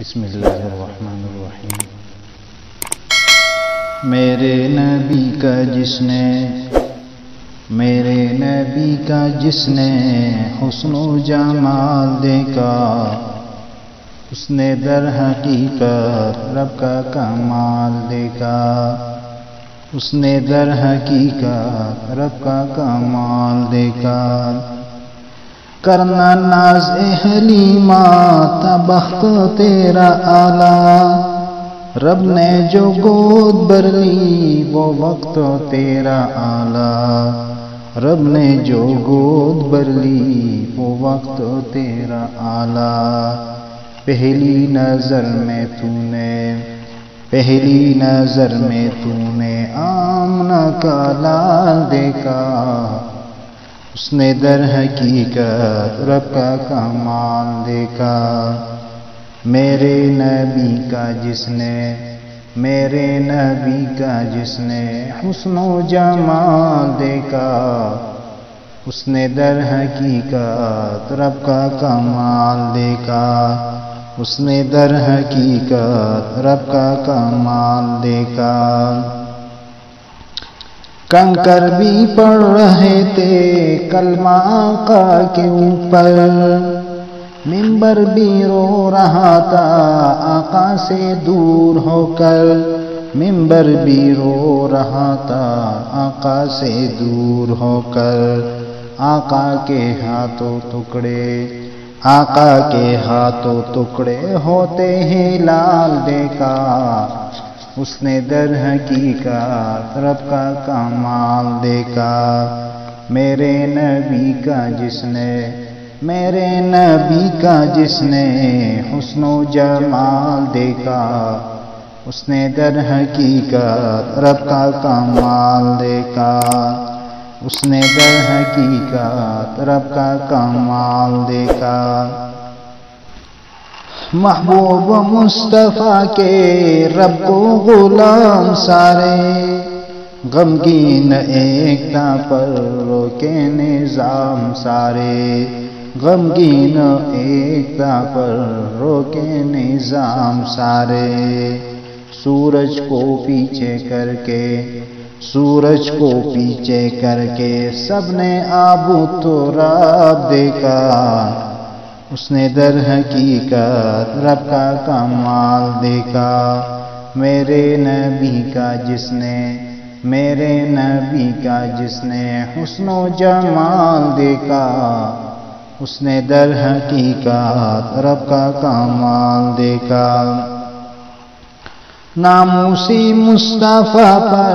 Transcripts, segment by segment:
بسم اللہ الرحمن الرحیم۔ میرے نبی کا جس نے حسن و جمال دیکھا، اس نے در حقیقت رب کا کمال دیکھا، اس نے در حقیقت رب کا کمال دیکھا۔ کرنا ناز حلیمہ تھا بخت تیرا اعلیٰ، رب نے جو گود بھر لی وہ وقت تیرا اعلیٰ، رب نے جو گود بھر لی وہ وقت تیرا اعلیٰ۔ پہلی نظر میں تو نے آمنہ کا لال دیکھا، اس نے در حقیقت رب کا کمال دیکھا۔ میرے نبی کا جس نے حسن و جمال دیکھا، اس نے در حقیقت رب کا کمال دیکھا، اس نے در حقیقت رب کا کمال دیکھا۔ کنکر بھی پڑھ رہے تھے کلمہ آقا کے اوپر، منبر بھی رو رہا تھا آقا سے دور ہو کر، منبر بھی رو رہا تھا آقا سے دور ہو کر۔ آقا کے ہاتھوں ٹکڑے ہوتے ہی لال دیکھا، اس نے در حقیقت رب کا کمال دیکھا۔ میرے نبی کا جس نے حسن و جمال دیکھا، اس نے در حقیقت رب کا کمال دیکھا، اس نے در حقیقت رب کا کمال دیکھا۔ محبوب مصطفیٰ کے رب کو غلام سارے، غمگین ایکتا پر روکے نظام سارے، غمگین ایکتا پر روکے نظام سارے۔ سورج کو پیچھے کر کے سب نے آب و تراب دیکھا، اس نے در حقیقت رب کا کمال دیکھا۔ میرے نبی کا جس نے حسن و جمال دیکھا، اس نے در حقیقت رب کا کمال دیکھا۔ ناموسی مصطفیٰ پر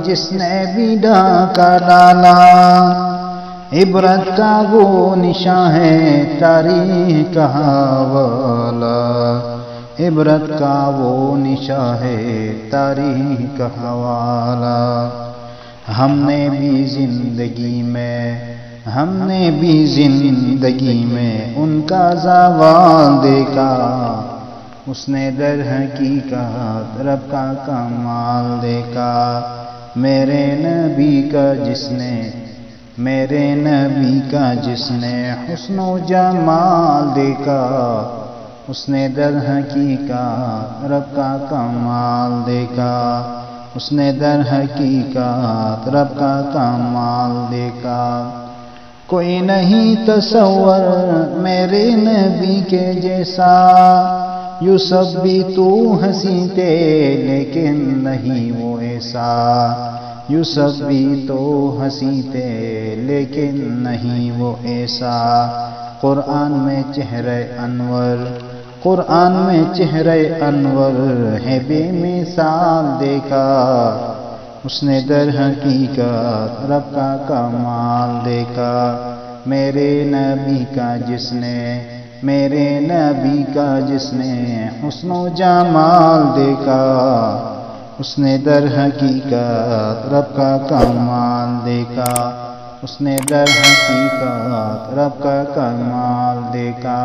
جس نے بھی ڈاکہ ڈالا، عبرت کا وہ نشاں ہے تاریخ کا حوالہ، عبرت کا وہ نشاں ہے تاریخ کا حوالہ۔ ہم نے بھی زندگی میں ان کا زوال دیکھا، اس نے در حقیقت رب کا کمال دیکھا۔ میرے نبی کا جس نے حسن و جمال دیکھا، اس نے در حقیقت رب کا کمال دیکھا، اس نے در حقیقت رب کا کمال دیکھا۔ کوئی نہیں تصور میرے نبی کے جیسا، یوسف بھی تو ہنسی تھے لیکن نہیں وہ ایسا، یوسف بھی تو ہنسی تھے لیکن نہیں وہ ایسا۔ قرآن میں چہرہ انور ہے بے مثال دیکھا، اس نے در حقیقت رب کا کمال دیکھا۔ میرے نبی کا جس نے حسن و جمال دیکھا، اس نے در حقیقت رب کا کمال دیکھا، اس نے در حقیقت رب کا کمال دیکھا۔